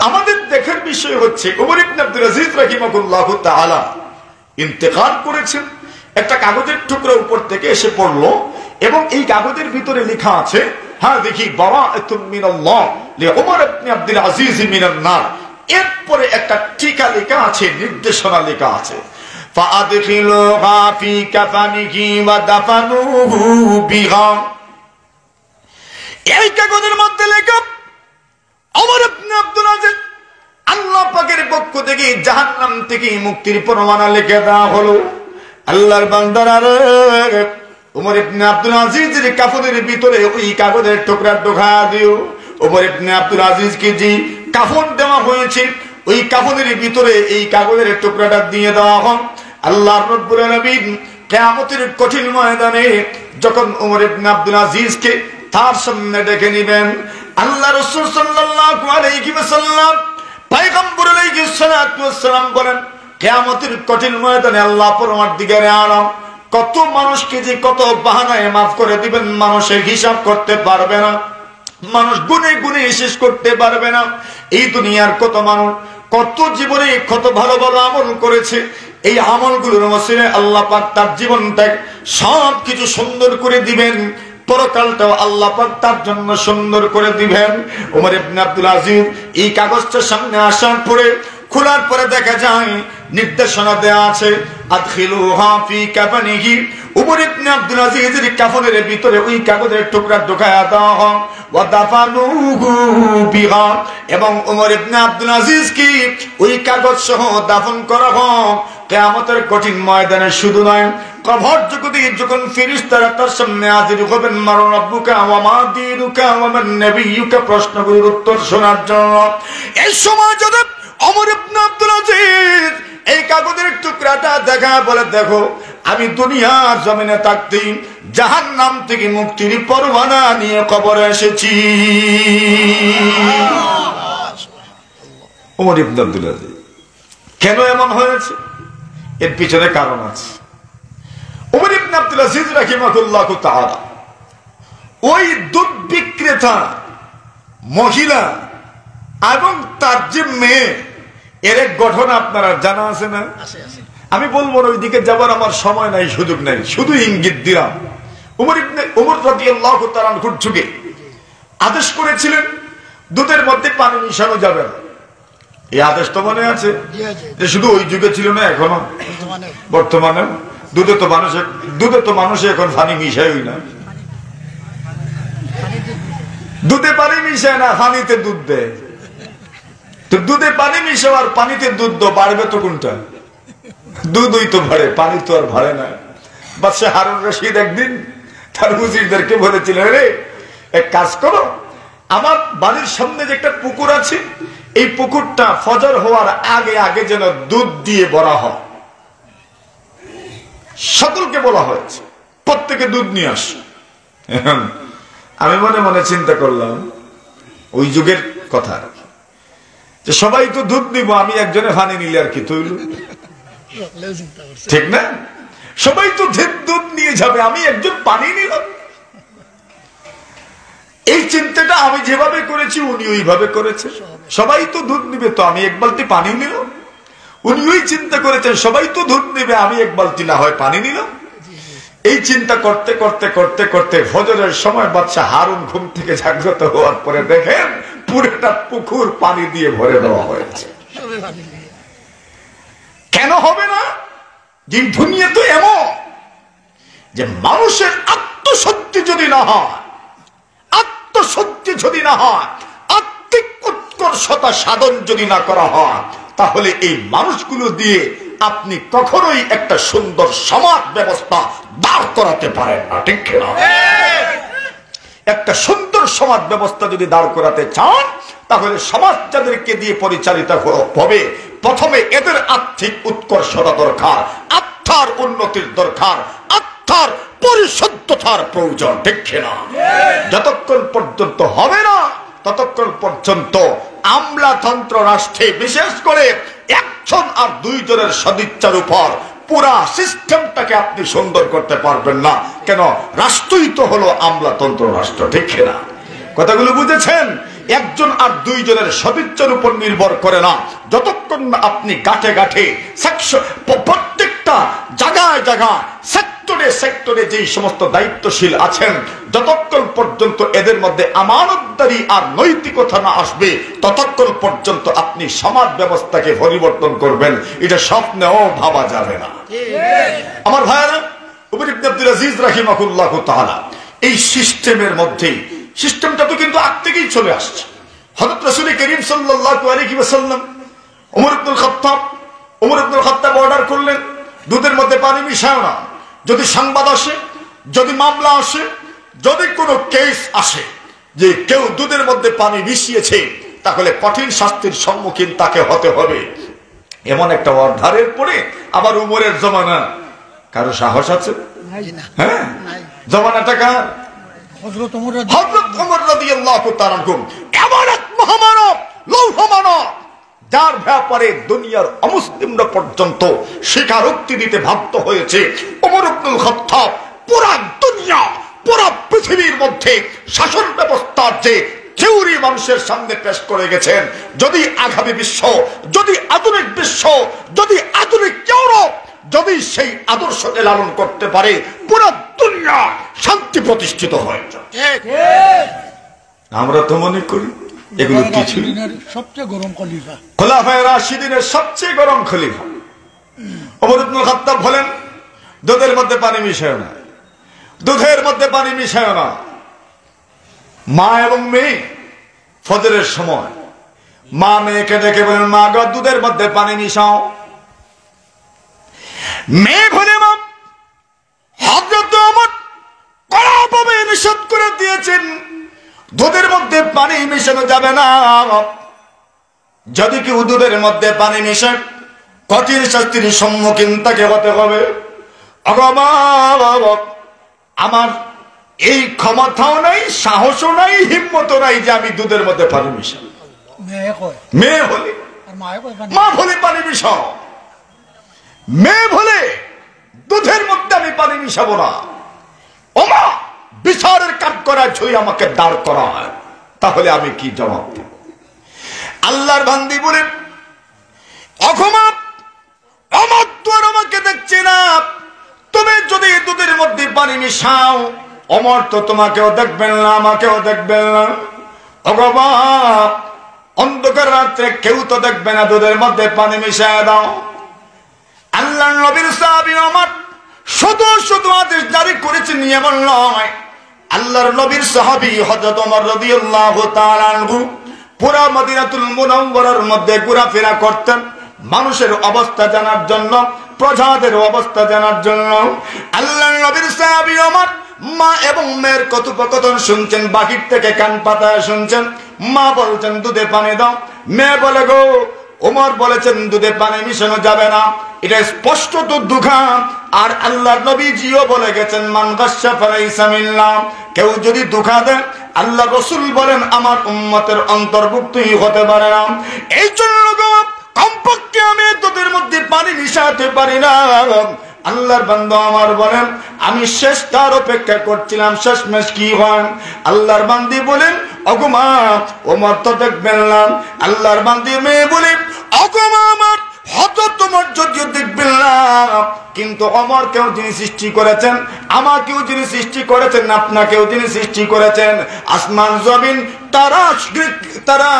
আমাদের দেখার বিষয় হচ্ছে ওমর ইবনে আব্দুল আজিজ রাহিমাহুল্লাহু তাআলা ইন্তেকাল করেছেন। একটা কাগজের টুকরো উপর থেকে এসে পড়লো এবং এই কাগজের ভিতরে লেখা আছে, হ্যাঁ দেখি, বারাআতুম মিনাল্লাহ লিউমর ইবনে আব্দুল আজিজ মিনান নার। এরপরে একটা টিকা লেখা আছে, নির্দেশনা লেখা আছে, ফাআদখিলুহা ফি কাফানিহি ওয়া দাফানুহু বিহা। এই কাগজের মধ্যে লেখা ওমর ইবনে আব্দুল আজিজ আল্লাহ পাকের পক্ষ থেকে জাহান্নাম থেকে মুক্তির পরোয়ানা লিখে দেওয়া হলো। আল্লাহর বান্দারা রে, ওমর ইবনে আব্দুল আজিজের কাফনের ভিতরে ওই কাগজের টুকরা ঢোকা দিও। ওমর ইবনে আব্দুল আজিজকে যে কাফন দেওয়া হয়েছে ওই কাফনের ভিতরে এই কাগজের টুকরাটা দিয়ে দেওয়া হয়। আল্লাহ রাব্বুল আলামিন কিয়ামতের কঠিন ময়দানে যখন ওমর ইবনে আব্দুল আজিজকে তার সামনে ডেকে নেবেন, আল্লাহ রাসূল সাল্লাল্লাহু আলাইহি ওয়াসাল্লাম পয়গম্বর আলাইহিস সালাতু ওয়াস সালাম বলেন, কিয়ামতের কঠিন ময়দানে আল্লাহ পরমার্দিগারে আলম কত মানুষকে যে কত বাহানায় মাফ করে দিবেন, মানুষের হিসাব করতে পারবে না, মানুষ গুনে গুনে শেষ করতে পারবে না। এই দুনিয়ার কত মানুষ কত জীবনে কত ভালো ভালো আমল করেছে, এই আমলগুলোর ওসিলায় আল্লাহ পাক তার জীবনটা সব কিছু সুন্দর করে দিবেন, পরকালটাও আল্লাহ পাক তার জন্য সুন্দর করে দিবেন। ওমর ইবনে আব্দুল আজিজ এই কাগজটা সামনে আসার পরে খোলার পরে দেখা যায় নির্দেশনা দেয়া আছে, আদখিলুহা ফি কাফানিহি। ওমর ইবনে আব্দুল আজিজের কাফনের ভিতরে ওই কাগজের টুকরা ঢোকায়া দেওয়া হয়, ওয়া দাফানুহু বিহা, এবং ওমর ইবনে আব্দুল আজিজকে ওই কাগজ সহ দাফন করা হয়। কিয়ামতের কঠিন ময়দানে শুধু নয়, কবর জগতে যখন ফেরেশতারা তার সামনে হাজির হবেন, মান রাব্বুকা ওয়া মা দীনুকা ওয়া মান নাবিয়্যুকা, প্রশ্নগুলোর উত্তর শোনার জন্য, এই সময় যদি ওমর ইবনে আব্দুল আজিজ এই কাগজের টুকরাটা দেখা বলে, দেখো আমি দুনিয়ার জমিনে থাকতেই জাহান্নাম থেকে মুক্তির পরোয়ানা নিয়ে কবরে এসেছি। ওমর ইবনে আব্দুল আজিজ কেন এমন হয়েছে? এর পিছনে কারণ আছে। ওমর ইবনে আব্দুল আজিজ রাহিমাহুল্লাহু তাআলা ওই দুধ বিক্রেতা মহিলা এবং তার যে মেয়ে, এর এক ঘটনা আপনারা জানা আছে না? আমি বলবো না, ওইদিকে যাবার আমার সময় নাই, সুযোগ নাই, শুধু ইঙ্গিত দিলাম। ওমর রাদিয়াল্লাহু তাআলা আনহুর যুগে আদেশ করেছিলেন দুধের মধ্যে পানি মিশানো যাবে না। এই আদেশ তো মনে আছে? শুধু ওই যুগে ছিল না, এখনো বর্তমানে দুধে তো মানুষ এখন পানি মিশাই না, দুধে পানি মিশায় না, পানিতে দুধ দেয়। তো দুধে পানি মিশাও আর পানিতে দুধ দো, বাড়বে তো কোনটা? দুধই তো বাড়ে, পানি তো আর বাড়ে না। বাদশাহ হারুন রশিদ একদিন তার উজিরদেরকে বলেছিলেন, রে এক কাজ করো, আমার বাড়ির সামনে যে একটা পুকুর আছে, এই পুকুরটা ফজর হওয়ার আগে আগে যেন দুধ দিয়ে ভরা হয়। সকলকে বলা হয়েছে প্রত্যেকে দুধ নিয়ে আস। আমি মনে মনে চিন্তা করলাম ওই যুগের কথা, যে সবাই তো দুধ নিব, আমি একজনে পানি নিলে আর কি তৈল, ঠিক না? সবাই তো দুধ নিয়ে যাবে, আমি একজন পানি নিলাম। এই চিন্তাটা আমি যেভাবে করেছি উনি ওইভাবে করেছে। সবাই তো দুধ নিবে, তো আমি এক বালতি পানি নিলাম। উনি ওই চিন্তা করেছেন, সবাই তো দুধ নেবে, আমি এক বালতি না হয় পানি নিলাম। এই চিন্তা করতে করতে করতে করতে ফজরের সময় বাদশাহ হারুন ঘুম থেকে জাগ্রত হওয়ার পরে দেখেন পুরোটা পুকুর পানি দিয়ে ভরে দেওয়া হয়েছে। কেন হবে না? যে দুনিয়া তো এমন যে মানুষের আত্মশক্তি যদি না হয়, আত্মশক্তি যদি না হয়, আত্মিক উৎকর্ষতা সাধন যদি না করা হয়, তাহলে এই মানুষগুলো দিয়ে আপনি কখনোই একটা সুন্দর সমাজ ব্যবস্থা দাঁড় করাতে পারেন না, ঠিক না? একটা সুন্দর সমাজ ব্যবস্থা যদি দাঁড় করাতে চান, তাহলে সমাজ যাদেরকে দিয়ে পরিচালিত হবে, প্রথমে এদের আর্থিক উৎকর্ষতা দরকার, আত্মার উন্নতির দরকার, আত্মার পরিশুদ্ধতার প্রয়োজন, ঠিক না? যতক্ষণ পর্যন্ত হবে না, ততক্ষণ পর্যন্ত আমলাতন্ত্র রাষ্ট্রে বিশেষ করে একজন আর দুইজনের সদিচ্ছার উপর পুরা সিস্টেমটাকে আপনি সুন্দর করতে পারবেন না। কেন? রাষ্ট্রই তো হলো আমলাতন্ত্র রাষ্ট্র, ঠিক না? কথাগুলো বুঝেছেন? একজন আর দুইজনের সদিচ্ছার উপর নির্ভর করে না। যতক্ষণ না আপনি গাঁঠে গাঁঠে প্রত্যেকটা জায়গায় জায়গায় সেক্টরে সেক্টরে যেই সমস্ত দায়িত্বশীল আছেন, যতক্ষণ পর্যন্ত এদের মধ্যে আমানতদারি আর নৈতিকতা না আসবে, ততক্ষণ পর্যন্ত আপনি সমাজ ব্যবস্থাকে পরিবর্তন করবেন এটা স্বপ্নেও ভাবা যাবে না। আমার ভাইয়েরা, উমর ইবনে আব্দুল আজিজ রাহিমাহুল্লাহ তাআলা এই সিস্টেমের মধ্যেই, সিস্টেমটা তো কিন্তু আগ থেকেই চলে আসছে। হযরত রাসূল করিম সাল্লাল্লাহু আলাইহি ওয়াসাল্লাম ওমর ইবনুল খাত্তাব অর্ডার করলেন, দুধের মধ্যে পানি মিশাও না। যদি সংবাদ আসে, যদি মামলা আসে, যদি কোনো কেস আসে যে কেউ দুধের মধ্যে পানি মিশিয়েছে, তাহলে কঠিন শাস্তির সম্মুখীন তাকে হতে হবে। এমন একটা অর্ডারের পরে আবার উমরের জমানা, কারো সাহস আছে? হ্যাঁ, জমানাটা কার? হযরত ওমর রাদিয়াল্লাহু তাআলা আনহু। এমন এক মহামানব, লৌহ মানব, যার ব্যাপারে দুনিয়ার অমুসলিমরা পর্যন্ত স্বীকারোক্তি দিতে বাধ্য হয়েছে। ওমর ইবনুল খাত্তাব পুরা দুনিয়া, পুরা পৃথিবীর মধ্যে শাসন ব্যবস্থার যে থিওরি মানুষের সামনে পেশ করে গেছেন, যদি আগামী বিশ্ব, যদি আধুনিক বিশ্ব, যদি আধুনিক ইউরোপ যদি সেই আদর্শকে লালন করতে পারে, পুরো দুনিয়া শান্তি প্রতিষ্ঠিত হয়ে যায়। আমরা তো মনে করি এগুলো কিছু সবচেয়ে গরম খলিফা, খোলাফায়ে রাশিদিনের সবচেয়ে গরম খলিফা ওমর ইবনুল খাত্তাব বলেন, দুধের মধ্যে পানি মিশায় না, দুধের মধ্যে পানি মিশায় না। মা এবং মেয়ে ফজরের সময় মা মেয়েকে ডেকে বলেন, মা গো দুধের মধ্যে পানি মিশাও। মেয়ে বলে, মা হযরত ওমর কড়াভাবে নিষেধ করে দিয়েছেন, দুধের মধ্যে পানি মিশানো যাবে না। যদি কেউ দুধের মধ্যে পানি মিশায়, কঠিন শাস্তির সম্মুখীন তাকে হতে হবে। আমার এই ক্ষমতাও নাই, সাহসও নাই, হিম্মতও নাই যে আমি দুধের মধ্যে পানি মিশাই। মেয়ে বলে, মা বলে পানি মিশাও। মেয়ে বলে, দুধের মধ্যে আমি পানি মিশাবো না। ওমা বিচারের কাজ করার ছুঁয়ে আমাকে দাঁড় করা হয়, তাহলে আমি কি জবাব দেব? আল্লাহর বান্দি বলেন, অক্ষমা আমার তো আর আমাকে দেখছে না, তুমি যদি দুধের মধ্যে পানি মিশাও, ওমর তো তোমাকেও দেখবেন না, আমাকেও দেখবেন না। অগমা অন্ধকার রাত্রে কেউ তো দেখবে না, দুধের মধ্যে পানি মিশায় দাও। আল্লাহর নবীর সাহাবী ওমর শুধু শুধু আদেশ জারি করেছেন এমন নয়, আল্লাহর নবীর সাহাবী হযরত ওমর রাদিয়াল্লাহু তাআলা আনহু পুরা মদিনাতুল মুনাওয়ারার মধ্যে ঘোরাফেরা করতেন, মানুষের অবস্থা জানার জন্য, প্রজাদের অবস্থা জানার জন্য। আল্লাহর নবীর সাহাবী ওমর মা এবং মেয়ের কথোপকথন শুনছেন, বাহির থেকে কান পাতায় শুনছেন। মা বলছেন দুধে পানি দাও, মেয়ে বলে গো ওমর বলেছেন দুধে পানি মিশানো যাবে না, এটা স্পষ্ট তো দুঃখা। আর আল্লাহর নবীজিও বলে গেছেন, মান গাশশা ফালাইসা মিন্না, কেউ যদি দুঃখা দেয় আল্লাহ রাসূল বলেন আমার উম্মতের অন্তর্ভুক্তই হতে পারে না। এই জন্য কমপক্ষে আমি দুধের মধ্যে পানি মিশাতে পারি না। আল্লাহর বান্দা আমার বলেন, আমি শেষ তার অপেক্ষা করছিলাম, শেষমেশ কি হয়। আল্লাহর বান্দি বলেন, ওগো মা ওমর তো দেখবেন না। আল্লাহর বান্দি মেয়ে বলে, ওগো মা আমার হযরত ওমর যদিও দেখবেন না, কিন্তু ওমরকেও যিনি সৃষ্টি করেছেন, আমাকেও যিনি সৃষ্টি করেছেন, আপনাকেও যিনি সৃষ্টি করেছেন, আসমান জমিন তারা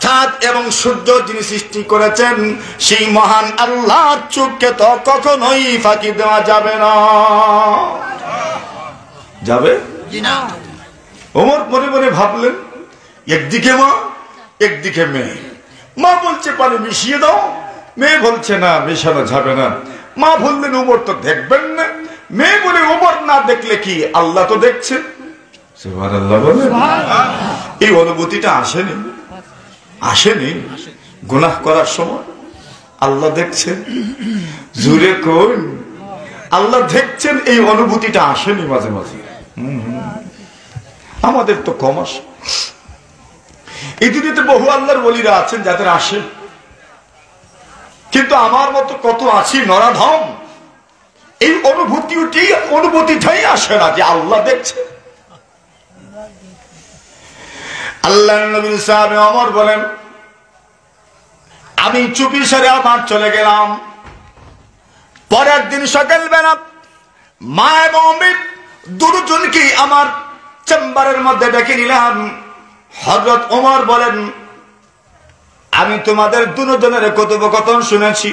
চাঁদ এবং সূর্য যিনি সৃষ্টি করেছেন, সেই মহান আল্লাহর চোখকে তো কখনোই ফাঁকি দেওয়া যাবে না। যাবে না। ওমর মনে মনে ভাবলেন, একদিকে মা একদিকে মেয়ে। মা বলছে পানি মিশিয়ে দাও, মেয়ে বলছে না মিশানো যাবে না। মা বললেন ওমর তো দেখবেন না, মেয়ে বলে ওমর না দেখলে কি আল্লাহ তো দেখছে। সুবহানাল্লাহ বলেন। এই অনুভূতিটা আসেনি গুনাহ করার সময় আল্লাহ দেখছেন, জুড়ে কোন আল্লাহ দেখছেন, এই অনুভূতিটা আসেনি মাঝে মাঝে? আমাদের তো কম আসে। এই দুনিয়াতে বহু আল্লাহর ওলিরা আছেন যাদের আসে, কিন্তু আমার মতো কত আছি নরাধম, এই অনুভূতিটাই আসে না যে আল্লাহ দেখছে। আল্লাহর নবী সাহাবে ওমর বলেন, আমি চুপি সরে আমার চলে গেলাম। পরের দিন সকালবেলা মা এবং আমি দুজনকে আমার চেম্বারের মধ্যে ডেকে নিলাম। হযরত ওমর বলেন, আমি তোমাদের দুজনের কথোপকথন শুনেছি।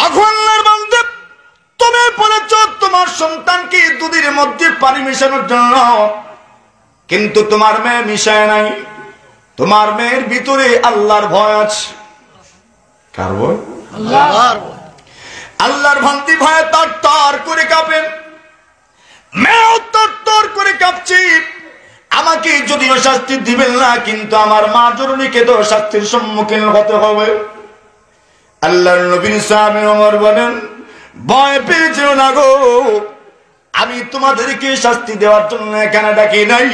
আল্লাহর বান্দা, তুমি বলেছ তোমার সন্তানকে দুধের মধ্যে পানি মিশানোর জন্য, কিন্তু তোমার মেয়ে মিশায় নাই। তোমার মেয়ের ভিতরে আল্লাহর ভয় আছে। কার ভয়? আল্লাহর ভয়। আল্লাহর ভক্তি ভয়ে তরতর করে কাঁপেন, মেয়েও তরতর করে কাঁপছি। আমাকে যদিও শাস্তি দিবেন না, কিন্তু আমার মা জননীকে তো শাস্তির সম্মুখীন হতে হবে। আল্লাহর নবী সাহাবে ওমর বলেন, ভয় পেয়েছো না গো, আমি তোমাদেরকে শাস্তি দেওয়ার জন্য এখানে ডাকি নাই।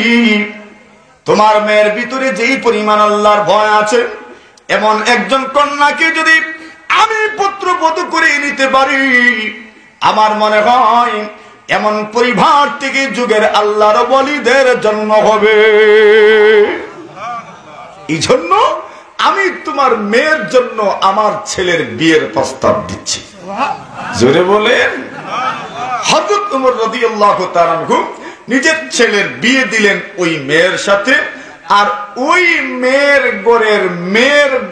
তোমার মেয়ের ভিতরে যেই পরিমাণ আল্লাহর ভয় আছে, এমন একজন কন্যাকে যদি আমি পুত্রবধূ করে নিতে পারি, আমার মনে হয় এমন পরিবার থেকে যুগের আল্লাহর ওলিদের জন্ম হবে। এই জন্য আমি তোমার মেয়ের জন্য আমার ছেলের বিয়ের প্রস্তাব দিচ্ছি। জোরে বলেন। হযরত ওমর রাদিয়াল্লাহু তাআলা আনহু নিজের ছেলের বিয়ে দিলেন ওই মেয়ের সাথে, আর ওই মেয়ের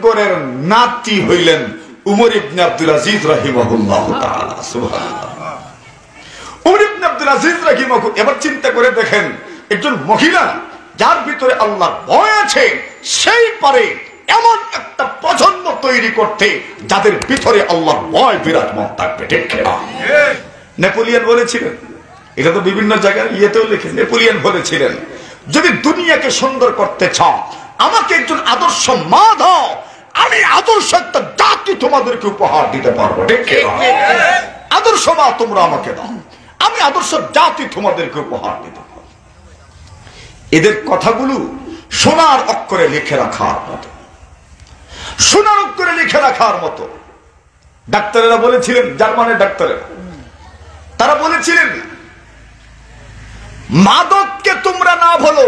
গোরের নাতি হইলেন উমর ইবনে আব্দুল আজিজ রাহিমাহুল্লাহু তাআলা। সুবহানাল্লাহ। উমর ইবনে আব্দুল আজিজ রাহিমাহুল্লাহ, এবার চিন্তা করে দেখেন, একজন মহিলা যার ভিতরে আল্লাহর ভয় আছে, সেই পারে এমন একটা প্রজন্ম তৈরি করতে যাদের ভিতরে আল্লাহর ভয় বিরাজমান থাকবে। ঠিক না? নেপোলিয়ন বলেছিলেন, এটা তো বিভিন্ন জায়গায় ইয়েতেও লিখে, নেপোলিয়ন বলেছিলেন, যদি দুনিয়াকে সুন্দর করতে চাও, আমাকে একজন আদর্শ মা দাও, আমি আদর্শ একটা জাতি তোমাদেরকে উপহার দিতে পারবো। ঠিক না? আদর্শ মা তোমরা আমাকে দাও, আমি আদর্শ জাতি তোমাদেরকে উপহার দিতে পারবো। এদের কথাগুলো সোনার অক্ষরে লিখে রাখার মতো, সোনার অক্ষরে লিখে রাখার মতো। ডাক্তারেরা বলেছিলেন, জার্মানের ডাক্তারেরা, তারা বলেছিলেন, মাদককে তোমরা না বলো,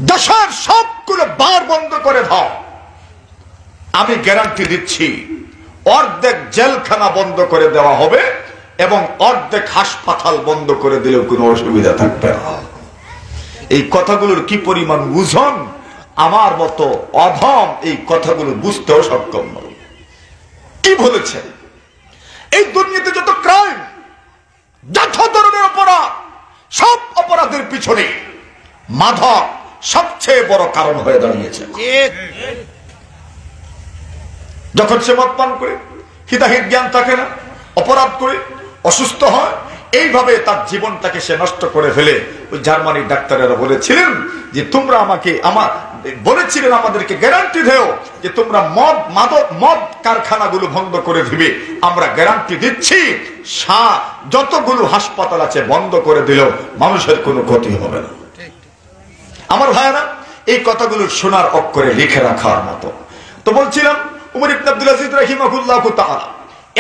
দেশের সবগুলো বার বন্ধ করে দাও, আমি গ্যারান্টি দিচ্ছি অর্ধেক জেলখানা বন্ধ করে দেওয়া হবে এবং অর্ধেক হাসপাতাল বন্ধ করে দিলেও কোনো অসুবিধা থাকবে না। এই কথাগুলোর কি পরিমাণ বুঝন, আমার মতো অধম এই কথাগুলো বুঝতেও সক্ষম নয়। কি বলেছেন? এই দুনিয়াতে যত ক্রাইম, যত ধরনের অপরাধ, সব অপরাধের পিছনে মাদক সবচেয়ে বড় কারণ হয়ে দাঁড়িয়েছে। যখন সে মদ পান করে, হিতাহিত জ্ঞান থাকে না, অপরাধ করে অসুস্থ হয়, এইভাবে তার জীবনটাকে সে নষ্ট করে ফেলে। ওই জার্মানির ডাক্তারেরা বলেছিলেন যে তোমরা বলেছিলেন আমাদেরকে গ্যারান্টি দেও যে তোমরা মদ কারখানাগুলো বন্ধ করে দিবে, আমরা গ্যারান্টি দিচ্ছি যতগুলো হাসপাতাল আছে বন্ধ করে দিলেও মানুষের কোনো ক্ষতি হবে না। আমার ভাইয়েরা, এই কথাগুলো সোনার অক্ষরে লিখে রাখার মতো। তো বলছিলাম, উমর ইবনে আব্দুল আজিজ রাহিমাহুল্লাহু তাআলা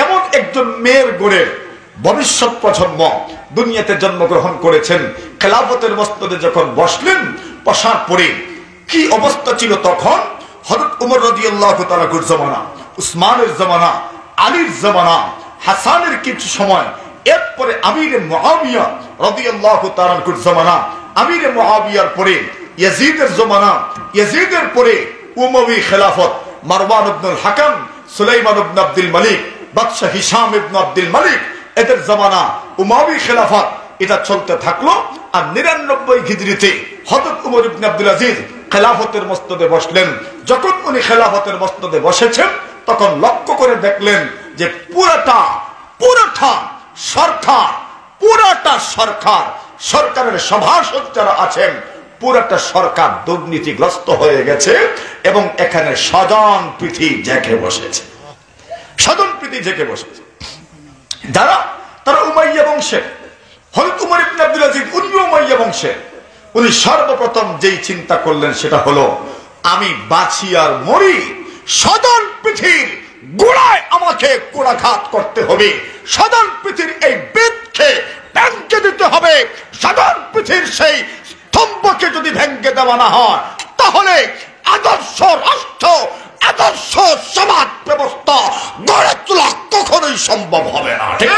এমন একজন মেয়ের গড়ে ভবিষ্যৎ প্রজন্ম দুনিয়াতে জন্মগ্রহণ করেছেন। খেলাফতের মস্তদে যখন বসলেন, বসার পরে কি অবস্থা ছিল তখন? হযরত ওমর রাদিয়াল্লাহু তাআলা এর জামানা, উসমানের জামানা, আলীর জামানা, হাসানের কিছু সময়, এরপরে আমিরে মুআবিয়া রাদিয়াল্লাহু তাআলা এর জামানা, আমিরে মুআবিয়ার পরে ইয়াজিদের জামানা, ইয়াজিদের পরে উমাইয়া খেলাফত, মারওয়ান ইবনুল হাকাম, সুলাইমান ইবনে আব্দুল মালিক, বাদশা হিশাম ইবনে আব্দুল মালিক, এদের জামানা, উমাইয়া খেলাফত, এটা চলতে থাকলো। আর ৯৯ হিজরিতে হযরত ওমর ইবনে আব্দুল আজিজ খেলাফতের মস্তদে বসলেন। যখন উনি খেলাফতের মস্তদে বসেছেন, তখন লক্ষ্য করে দেখলেন যে পুরাটা সরকারের সভাসদ যারা আছেন, পুরাটা সরকার দুর্নীতিগ্রস্ত হয়ে গেছে এবং এখানে স্বজন প্রীতি জেঁকে বসেছে। তারা উমাইয়া বংশের। হযরত ওমর ইবনে আব্দুল আজিজ উনি উমাইয়া বংশের। উনি সর্বপ্রথম যেই চিন্তা করলেন সেটা হলো, আমি বাঁচি আর মরি, স্বজন পৃথিবীর গোড়ায় আমাকে কোড়াঘাত করতে হবে, স্বজন পৃথিবীর এই বেদকে ব্যাংকে দিতে হবে, স্বজন পৃথিবীর সেই স্তম্ভকে যদি ভেঙে দেওয়া না হয়, তাহলে আদর্শ রাষ্ট্র, আদর্শ সমাজ ব্যবস্থা গড়ে তোলা কখনোই সম্ভব হবে না। ঠিক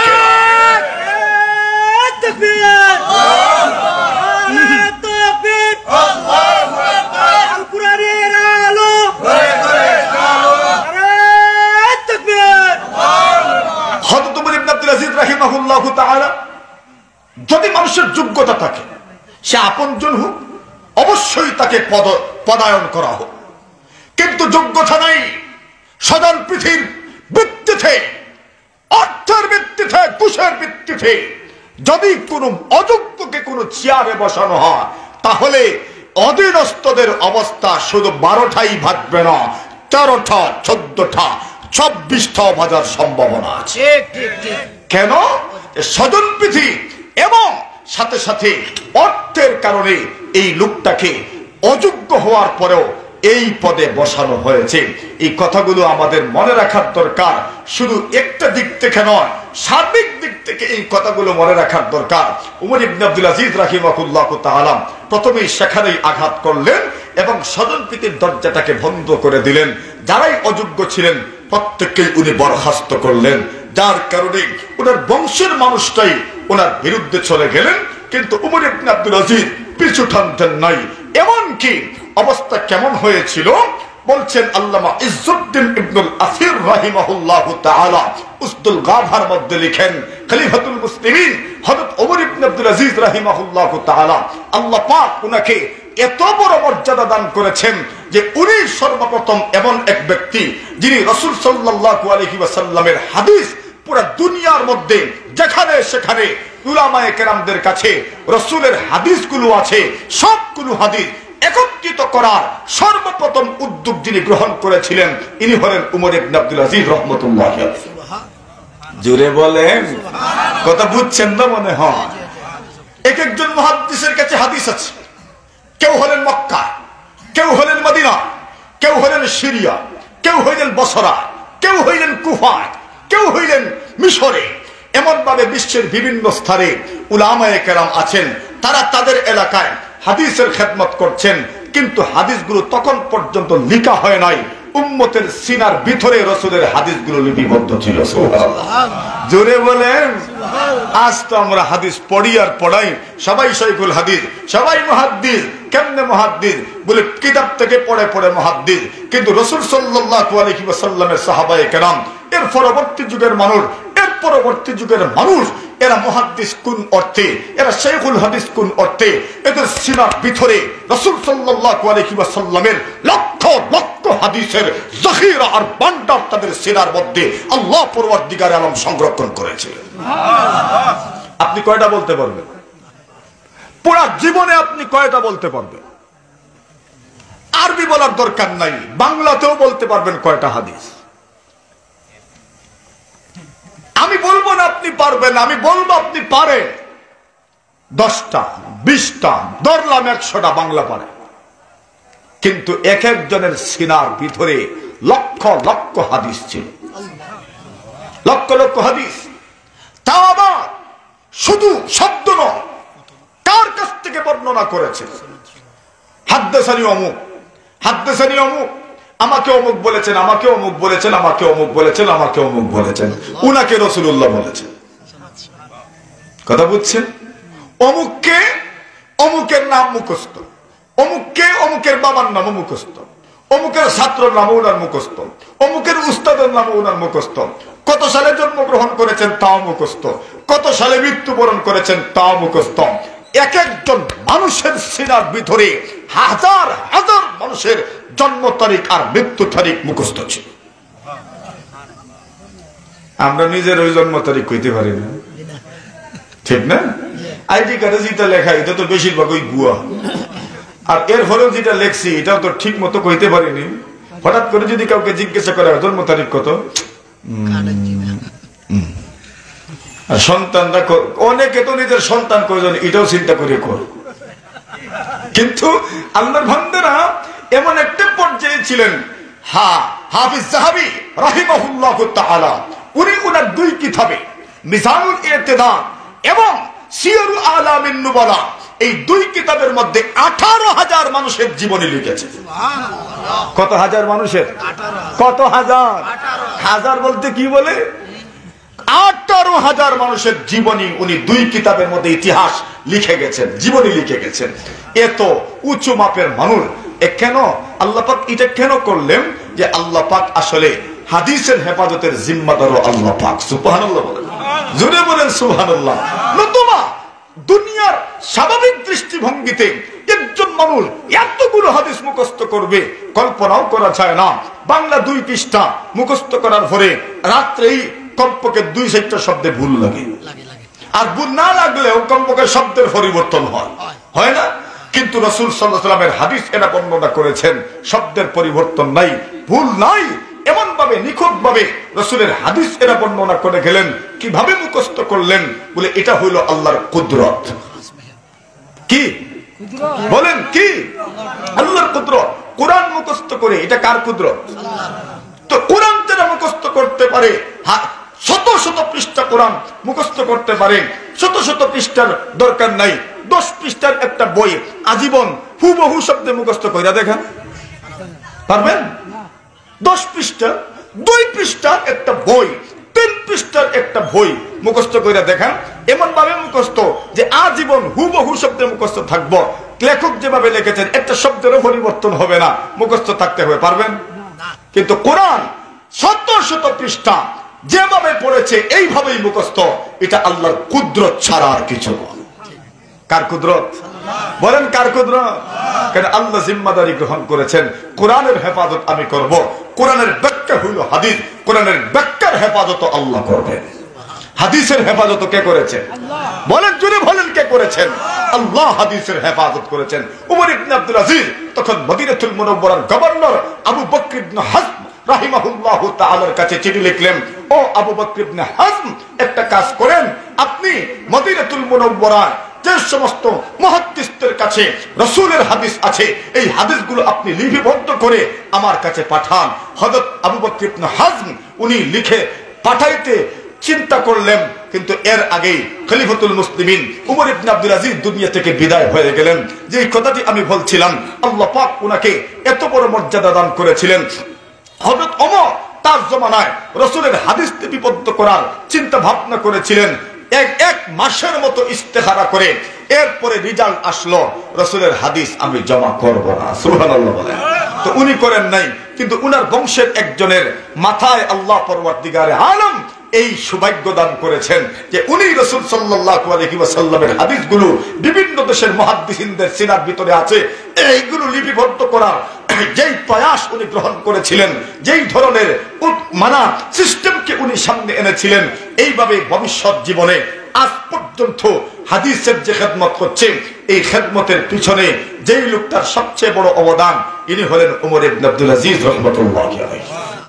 যদি মানুষের যোগ্যতা থাকে, সে আপনজন হোক, অবশ্যই তাকে পদায়ন করা হোক। কিন্তু যোগ্যতা নাই, সদল পৃথিবীর ভিত্তিতে, অর্থের ভিত্তিতে, কুশের ভিত্তিতে যদি কোনো অযোগ্যকে কোনো চেয়ারে বসানো হয়, তাহলে অধীনস্থদের অবস্থা শুধু 12টাই ভাববে না, 13টা, 14টা, 24টাও বাজার সম্ভাবনা আছে। কেন? স্বজন প্রীতি এবং সাথে সাথে অর্থের কারণে এই লোকটাকে অযোগ্য হওয়ার পরেও এই পদে বসানো হয়েছে। এই কথাগুলো আমাদের মনে রাখার দরকার। শুধু একটা দিক থেকে নয়, সার্বিক দিক থেকে এই কথাগুলো মনে রাখার দরকার। উমর ইবনে আব্দুল আজিজ রাহিমাহুল্লাহ তাআলা প্রথমেই সেখানেই আঘাত করলেন এবং স্বজনপ্রীতির দরজাটাকে বন্ধ করে দিলেন। যারাই অযোগ্য ছিলেন প্রত্যেককেই উনি বরখাস্ত করলেন, যার কারণে ওনার বংশের মানুষটাই ওনার বিরুদ্ধে চলে গেলেন। কিন্তু উমর ইবনে আব্দুল আজিজ পিছু টানতেন নাই। এমনকি অবস্থা কেমন হয়েছিল বলছেন আল্লামা ইজ্জুদ্দিন ইবনুল আসির রাহিমাহুল্লাহ তাআলা উসদুল গাভার মধ্যে লিখেন, খলিফাতুল মুসলিমিন হযরত ওমর ইবনে আব্দুল আজিজ রাহিমাহুল্লাহ তাআলা আল্লাহ পাক উনাকে এত বড় মর্যাদা দান করেছেন যে উনি সর্বপ্রথম এমন এক ব্যক্তি যিনি রাসূল সাল্লাল্লাহু আলাইহি ওয়াসাল্লামের হাদিস পুরো দুনিয়ার মধ্যে যেখানে সেখানে উলামায়ে কেরামদের কাছে রাসূলের হাদিসগুলো আছে, সবগুলো হাদিস একত্রিত করার সর্বপ্রথম উদ্যোগ যিনি গ্রহণ করেছিলেন, ইনি হলেন উমর ইবনে আব্দুল আজিজ রাহমাতুল্লাহি আলাইহি। জোরে বলেন, কথা বুঝছেন না মনে হয়? এক একজন মুহাদ্দিসের কাছে হাদিস আছে। কেউ হলেন মক্কা, কেউ হলেন মদিনা, কেউ হলেন সিরিয়া, কেউ হইলেন বসরা, কেউ হইলেন কুফা, কেউ হইলেন মিশরে। এমন ভাবে বিশ্বের বিভিন্ন স্থানে উলামায়ে কেরাম আছেন, তারা তাদের এলাকায় হাদিসের খেদমত করছেন। কিন্তু হাদিসগুলো তখন পর্যন্ত লেখা হয় নাই, উম্মতের সিনার ভিতরে রাসূলের হাদিসগুলো লিপিবদ্ধ ছিল। জোরে বলেন। আজ তো আমরা হাদিস পড়ি আর পড়াই, সবাই শাইখুল হাদিস, সবাই মুহাদ্দিস। কেমনে মুহাদ্দিস? বলে কিতাব থেকে পড়ে পড়ে মুহাদ্দিস। কিন্তু রাসূল সাল্লাল্লাহু আলাইহি ওয়াসাল্লামের সাহাবায়ে কেরাম, এর পরবর্তী যুগের মানুষ, এর পরবর্তী যুগের মানুষ, এরা মুহাদ্দিস কোন অর্থে, এরা শাইখুল হাদিস কোন অর্থে, এদের সিনার ভিতরে রাসূল সাল্লাল্লাহু আলাইহি ওয়াসাল্লামের লক্ষ লক্ষ হাদিসের যখীরা আর ভান্ডার তাদের সিনার মধ্যে আল্লাহ পরওয়ারদিগার আলম সংরক্ষণ করেছিলেন। আপনি কয়টা বলতে পারবেন? পুরা জীবনে আপনি কয়টা বলতে পারবেন? আরবি বলার দরকার নাই, বাংলাতেও বলতে পারবেন কয়টা হাদিস। আমি বলবো না আপনি পারবেন, আমি বলবো আপনি পারেন। 10টা, 20টা, ধরলাম 100টা বাংলা পারে। কিন্তু এক একজনের সিনার ভিতরে লক্ষ লক্ষ হাদিস ছিল, লক্ষ লক্ষ হাদিস। তা আবার শুধু শব্দ নয়, কার কাছ থেকে বর্ণনা করেছে? হাদ্দাসানি অমুক, হাদ্দাসানি অমুক, আমাকে অমুক বলেছেন, আমাকে অমুক বলেছেন, আমাকে অমুক বলেছেন, আমাকে অমুক বলেছেন, উনাকে রাসূলুল্লাহ বলেছেন। কথা বুঝছেন? অমুককে অমুকের নাম মুখস্থ, অমুককে অমুকের বাবার নাম মুখস্থ, অমুকের ছাত্রের নাম ওনার মুখস্থ, অমুকের উস্তাদের নাম ওনার মুখস্থ, কত সালে জন্মগ্রহণ করেছেন তাও মুখস্থ, কত সালে মৃত্যুবরণ করেছেন তাও মুখস্থ। এক একজন মানুষের সিনার ভিতরে হাজার হাজার মানুষের জন্ম তারিখ আর মৃত্যু তারিখ মুখস্থ ছিল। আমরা নিজের ওই জন্ম তারিখ কইতে পারি না, ঠিক না? আইডি কার্ডে যেটা লেখা এটা তো বেশিরভাগ ওই গুয়া, আর এর ফলেও যেটা লেখছি এটাও তো ঠিক মতো কইতে পারিনি। হঠাৎ করে যদি কাউকে জিজ্ঞাসা করে জন্ম তারিখ কত, সন্তানরা অনেকে তো নিজের সন্তান কয়জন এটাও চিন্তা করে কর। কিন্তু আল্লাহর বান্দারা এমন একটা পর্যায়ে ছিলেন, হাফিজ যাহাবী রাহিমাহুল্লাহু তাআলা উনি ওনার 2 কিতাবে মিজানুল ইতিদাল এবং সিয়ারুল আলামিন নুবালা এই দুই কিতাবের মধ্যে 18,000 মানুষের জীবনী লিখেছে। কত হাজার মানুষের? কত হাজার? হাজার বলতে কি বলে? 18,000 মানুষের জীবনী উনি দুই কিতাবের মধ্যে ইতিহাস লিখে গেছেন, জীবনী লিখে গেছেন। এত উঁচু মাপের মানুষ। কেন আল্লাহ পাক এটা কেন করলেন? যে আল্লাহ পাক আসলে হাদিসের হেফাজতের জিম্মাদারও আল্লাহ পাক। সুবহানাল্লাহ বলেন, জোরে বলেন সুবহানাল্লাহ। নতুবা দুনিয়ার স্বাভাবিক দৃষ্টিভঙ্গিতে একজন মানুষ এতগুলো হাদিস মুখস্থ করবে কল্পনাও করা যায় না। বাংলা 2 পৃষ্ঠা মুখস্থ করার পরে রাত্রেই কমপক্ষে 2-4টা শব্দে ভুল লাগে, আর ভুল না লাগলেও কমপক্ষে শব্দের পরিবর্তন হয় না? কিন্তু রাসূল সাল্লাল্লাহু আলাইহি ওয়াসাল্লামের হাদিস এরা বর্ণনা করেছেন, শব্দের পরিবর্তন নাই, ভুল নাই। এমন ভাবে নিখুঁত ভাবে রাসূলের হাদিস এরা বর্ণনা করে গেলেন। কিভাবে মুখস্থ করলেন? বলে এটা হইল আল্লাহর কুদরত। কি বলেন? কি আল্লাহর কুদরত। কোরআন মুখস্থ করে, এটা কার কুদরত? তো কোরআন যারা মুখস্থ করতে পারে, শত শত পৃষ্ঠা কোরআন মুখস্থ করতে পারে, শত শত পৃষ্ঠার দরকার নাই, 10 পৃষ্ঠার একটা বই আজীবন হুবহু শব্দে মুখস্থ কইরা দেখেন, পারবেন? 10 পৃষ্ঠা, 2 পৃষ্ঠার একটা বই, 3 পৃষ্ঠার একটা বই মুখস্থ কইরা দেখেন। এমন ভাবে মুখস্থ যে আজীবন হুবহু শব্দে মুখস্থ থাকবো। লেখক যেভাবে লিখেছেন একটা শব্দেরও পরিবর্তন হবে না, মুখস্থ থাকতে হবে। পারবেন? কিন্তু কোরআন শত শত পৃষ্ঠা যেভাবে পড়েছে এইভাবেই মুখস্থ। এটা আল্লাহর কুদরত ছাড়া আর কিছু নয়। কার কুদরত? বলেন কার কুদরত? কারণ আল্লাহ জিম্মাদারি গ্রহণ করেছেন, কোরআনের হেফাজত আমি করব। কোরআনের ব্যাখ্যা হইল হাদিস, কোরআনের ব্যাখ্যার হেফাজত আল্লাহ করবেন। হাদিসের হেফাজত কে করেছেন? বলেন, জোরে বলেন, কে করেছেন? আল্লাহ হাদিসের হেফাজত করেছেন। উমর ইবনে আব্দুল আজিজ তখন মদিনাতুল মুনাওয়ারার গভর্নর আবু বকর ইবনে হাজম রাহিমাহুল্লাহু তাআলার কাছে চিঠি লিখলেন, ও আবু বকর ইবনে হাজম, একটা কাজ করেন, আপনি মদিনাতুল মুনাওয়ারায় যে সমস্ত মুহাদ্দিসদের কাছে রাসূলের হাদিস আছে, এই হাদিসগুলো আপনি লিপিবদ্ধ করে আমার কাছে পাঠান। হযরত আবু বকর ইবনে হাজম উনি লিখে পাঠাইতে চিন্তা করলেন, কিন্তু এর আগেই খলিফাতুল মুসলিমিন উমর ইবনে আব্দুল আজিজ দুনিয়া থেকে বিদায় হয়ে গেলেন। যে কথাটি আমি বলছিলাম, আল্লাহ পাক উনাকে এত বড় মর্যাদা দান করেছিলেন। হযরত ওমর তার জমানায় রাসূলের হাদিস লিপিবদ্ধ করার চিন্তা ভাবনা করেছিলেন। এক মাসের মতো ইস্তেখারা করে এরপরে রেজাল্ট আসলো, রাসূলের হাদিস আমি জমা করব না। সুবহানাল্লাহ বলেন। তো উনি করেন নাই, কিন্তু উনার বংশের একজনের মাথায় আল্লাহ পরওয়ারদিগারে আলম এই সৌভাগ্য দান করেছেন যে উনি রাসূল সাল্লাল্লাহু আলাইহি ওয়াসাল্লামের হাদিসগুলো বিভিন্ন দেশের মুহাদ্দিসিনদের সিনার ভিতরে আছে, এইগুলো লিপিবদ্ধ করার যেই প্রয়াস উনি গ্রহণ করেছিলেন, যেই ধরনের মানা সিস্টেমকে উনি সামনে এনেছিলেন, এইভাবে ভবিষ্যৎ জীবনে আজ পর্যন্ত হাদিসের যে খেদমত করছে, এই খেদমতের পিছনে যেই লোকটার সবচেয়ে বড় অবদান, ইনি হলেন উমর ইবনে আব্দুল আজিজ রাহমাতুল্লাহি আলাইহি।